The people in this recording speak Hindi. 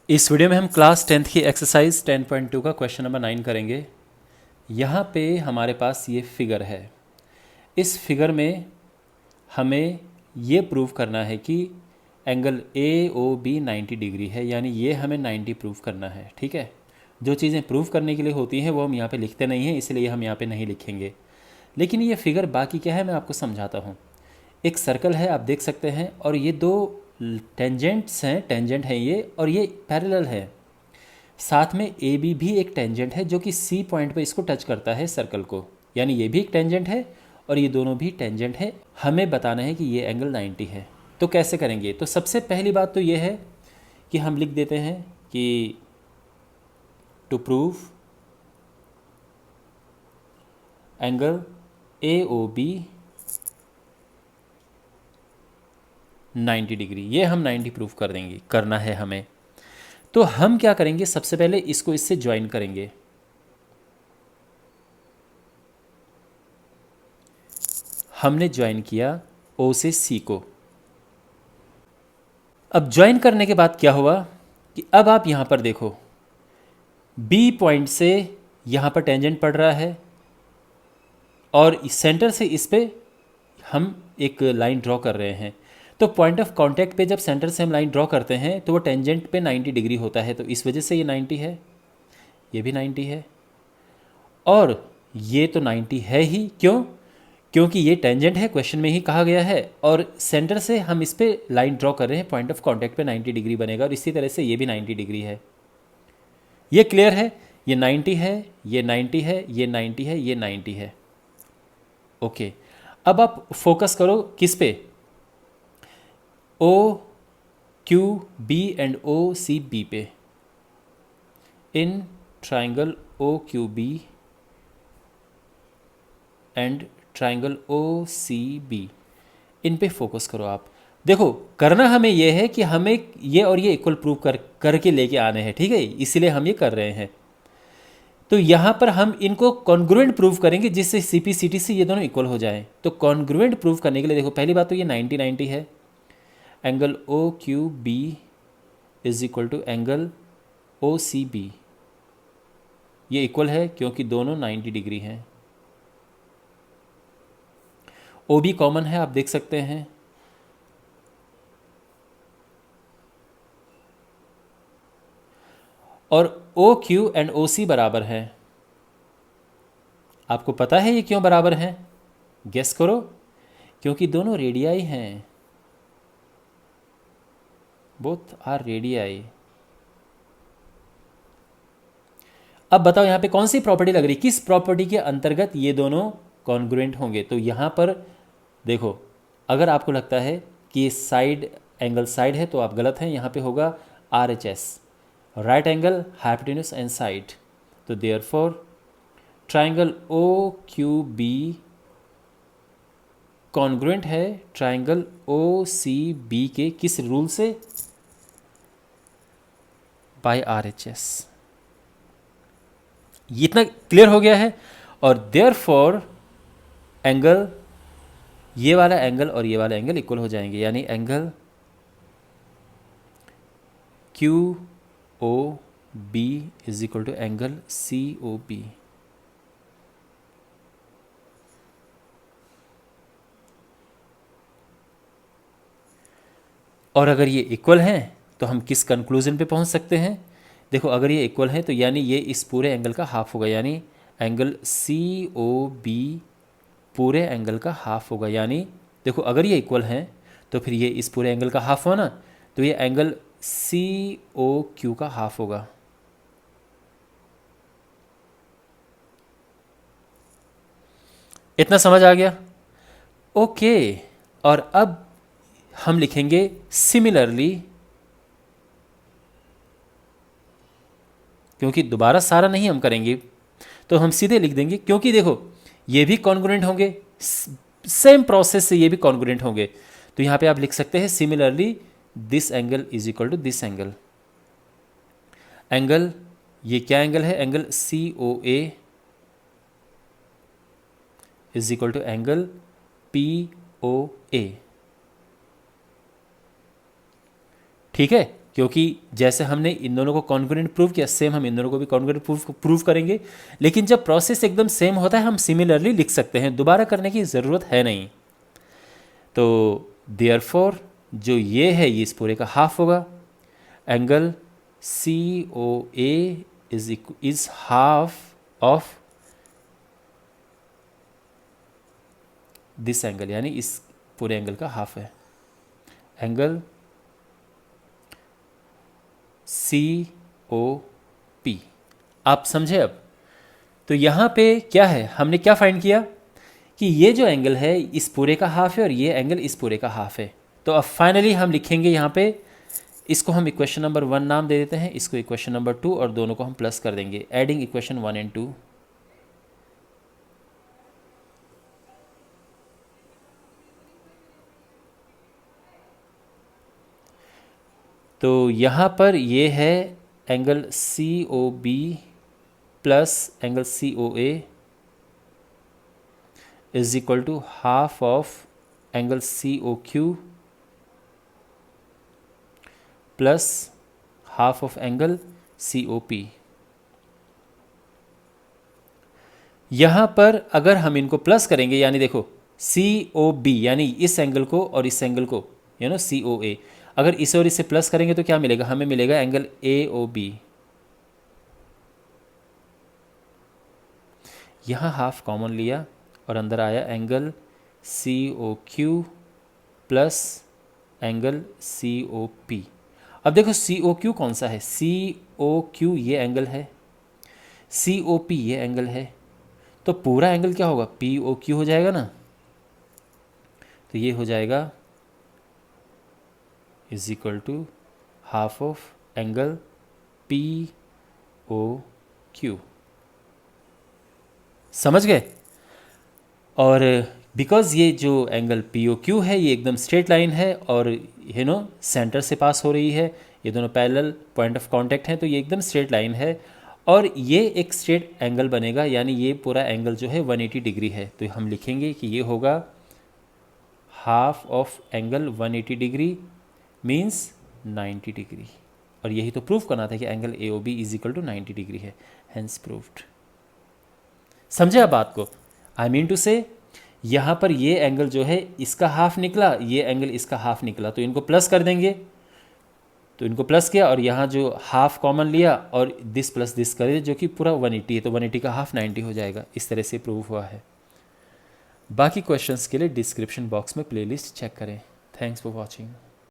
इस वीडियो में हम क्लास 10th की एक्सरसाइज 10.2 का क्वेश्चन नंबर 9 करेंगे। यहाँ पे हमारे पास ये फिगर है। इस फिगर में हमें ये प्रूव करना है कि angle A O B 90 degree है, यानी ये हमें 90 प्रूव करना है। ठीक है, जो चीज़ें प्रूव करने के लिए होती हैं वो हम यहाँ पे लिखते नहीं हैं, इसलिए हम यहाँ पे नहीं लिखेंगे। लेकिन ये फिगर बाकी क्या है मैं आपको समझाता हूँ। एक सर्कल है, आप देख सकते हैं, और ये दो टेंजेंट्स हैं, टेंजेंट हैं ये, और ये पैरेलल है। साथ में ए बी भी एक टेंजेंट है जो कि सी पॉइंट पे इसको टच करता है सर्कल को, यानी ये भी एक टेंजेंट है और ये दोनों भी टेंजेंट है। हमें बताना है कि ये एंगल 90 है। तो कैसे करेंगे? तो सबसे पहली बात तो ये है कि हम लिख देते हैं कि to prove angle A O B 90 degree, ये हम 90 प्रूव कर देंगे, करना है हमें। तो हम क्या करेंगे, सबसे पहले इसको इससे ज्वाइन करेंगे। हमने ज्वाइन किया ओ से सी को। अब ज्वाइन करने के बाद क्या हुआ कि अब आप यहाँ पर देखो, बी पॉइंट से यहाँ पर टेंजेंट पड़ रहा है और इस सेंटर से इस पे हम एक लाइन ड्रॉ कर रहे हैं। तो पॉइंट ऑफ कांटेक्ट पे जब सेंटर से हम लाइन ड्रॉ करते हैं तो वो टेंजेंट पे 90 डिग्री होता है, तो इस वजह से ये 90 है, ये भी 90 है और ये तो 90 है ही। क्यों? क्योंकि ये टेंजेंट है, क्वेश्चन में ही कहा गया है, और सेंटर से हम इस पे लाइन ड्रॉ कर रहे हैं, पॉइंट ऑफ कांटेक्ट पे 90 डिग्री बनेगा, और इसी तरह से ये भी 90 डिग्री है। ये क्लियर है? ये 90 है, ये 90 है, ये 90 है, ये 90 है। ओके, अब आप फोकस करो किस पे? O Q B and O C B पे। इन triangle O Q B and triangle O C B, इन पे फोकस करो आप। देखो, करना हमें यह है कि हमें ये और ये इक्वल प्रूव करके लेके आने हैं, ठीक है, इसीलिए हम ये कर रहे हैं। तो यहाँ पर हम इनको कॉन्ग्रुएंट प्रूव करेंगे जिससे सी पी सी टी से ये दोनों इक्वल हो जाएं। तो कॉन्ग्रुएंट प्रूव करने के लिए देखो, पहली बात तो ये 90-90 है। Angle O Q B is equal to angle O C B, ये इक्वल है क्योंकि दोनों 90 डिग्री हैं। ओ बी कॉमन है, आप देख सकते हैं। और ओ क्यू एंड ओ सी बराबर है। आपको पता है ये क्यों बराबर हैं? गेस करो। क्योंकि दोनों रेडियाई हैं, बोथ आर रेडियाई। अब बताओ यहाँ पे कौन सी प्रॉपर्टी लग रही, किस प्रॉपर्टी के अंतर्गत ये दोनों कॉन्ग्रुएंट होंगे? तो यहाँ पर देखो, अगर आपको लगता है कि ये साइड एंगल साइड है तो आप गलत हैं। यहाँ पे होगा R H S, right angle hypotenuse and side. तो therefore triangle O Q B congruent है ट्राइंगल ओ सी बी के किस रूल से? By R H S. इतना क्लियर हो गया है। और देयरफॉर एंगल, ये वाला एंगल और ये वाला एंगल इक्वल हो जाएंगे, यानी angle Q O B is equal to angle C O B. और अगर ये इक्वल हैं तो हम किस कंक्लूजन पे पहुंच सकते हैं? देखो, अगर ये इक्वल है तो यानी ये इस पूरे एंगल का हाफ होगा, यानी एंगल सी ओ बी पूरे एंगल का हाफ होगा। यानी देखो, अगर ये इक्वल हैं तो फिर ये इस पूरे एंगल का हाफ हुआ ना, तो ये एंगल सी ओ क्यू का हाफ होगा। इतना समझ आ गया? ओके। और अब हम लिखेंगे सिमिलरली, क्योंकि दोबारा सारा नहीं हम करेंगे तो हम सीधे लिख देंगे, क्योंकि देखो ये भी कॉन्ग्रुएंट होंगे, सेम प्रोसेस से ये भी कॉन्ग्रुएंट होंगे। तो यहाँ पे आप लिख सकते हैं similarly this angle is equal to this angle. Angle, ये क्या एंगल है? Angle C O A is equal to angle P O A. ठीक है, क्योंकि जैसे हमने इन दोनों को कॉन्ग्रुएंट प्रूव किया, सेम हम इन दोनों को भी कॉन्ग्रुएंट प्रूव करेंगे। लेकिन जब प्रोसेस एकदम सेम होता है हम सिमिलरली लिख सकते हैं, दोबारा करने की ज़रूरत है नहीं। तो देयरफॉर जो ये है ये इस पूरे का हाफ होगा। Angle COA is half of this angle, यानी इस पूरे एंगल का हाफ है। एंगल COP, आप समझे अब? तो यहाँ पे क्या है, हमने क्या फाइंड किया कि ये जो एंगल है इस पूरे का हाफ है और ये एंगल इस पूरे का हाफ है। तो अब फाइनली हम लिखेंगे यहाँ पे, इसको हम इक्वेशन नंबर 1 नाम दे देते हैं, इसको इक्वेशन नंबर 2, और दोनों को हम प्लस कर देंगे, एडिंग इक्वेशन 1 एंड 2। तो यहाँ पर ये है angle COB plus angle COA is equal to half of angle COQ plus half of angle COP। यहाँ पर अगर हम इनको प्लस करेंगे, यानी देखो COB यानी इस एंगल को और इस एंगल को, COA, अगर इसे और इसे प्लस करेंगे तो क्या मिलेगा, हमें मिलेगा एंगल AOB। यहाँ हाफ कॉमन लिया और अंदर आया angle COQ plus angle COP। अब देखो COQ कौन सा है, COQ ये एंगल है, COP ये एंगल है, तो पूरा एंगल क्या होगा, POQ हो जाएगा ना। तो ये हो जाएगा is equal to half of angle POQ। समझ गए? और बिकॉज ये जो एंगल POQ है ये एकदम स्ट्रेट लाइन है और सेंटर से पास हो रही है, ये दोनों पैरेलल पॉइंट ऑफ कांटेक्ट हैं, तो ये एकदम स्ट्रेट लाइन है और ये एक स्ट्रेट एंगल बनेगा, यानी ये पूरा एंगल जो है 180 डिग्री है। तो हम लिखेंगे कि ये होगा half of angle 180 degree means 90 degree, और यही तो प्रूफ करना था कि angle AOB is equal to 90 degree है, हेंस प्रूव्ड। समझे आप बात को? आई मीन टू से यहाँ पर ये एंगल जो है इसका हाफ निकला, ये एंगल इसका हाफ निकला, तो इनको प्लस कर देंगे, तो इनको प्लस किया और यहाँ जो हाफ कॉमन लिया और दिस प्लस दिस करे जो कि पूरा 180 है, तो 180 का हाफ 90 हो जाएगा। इस तरह से प्रूव हुआ है। बाकी क्वेश्चंस के लिए डिस्क्रिप्शन बॉक्स में प्लेलिस्ट चेक करें। Thanks for watching.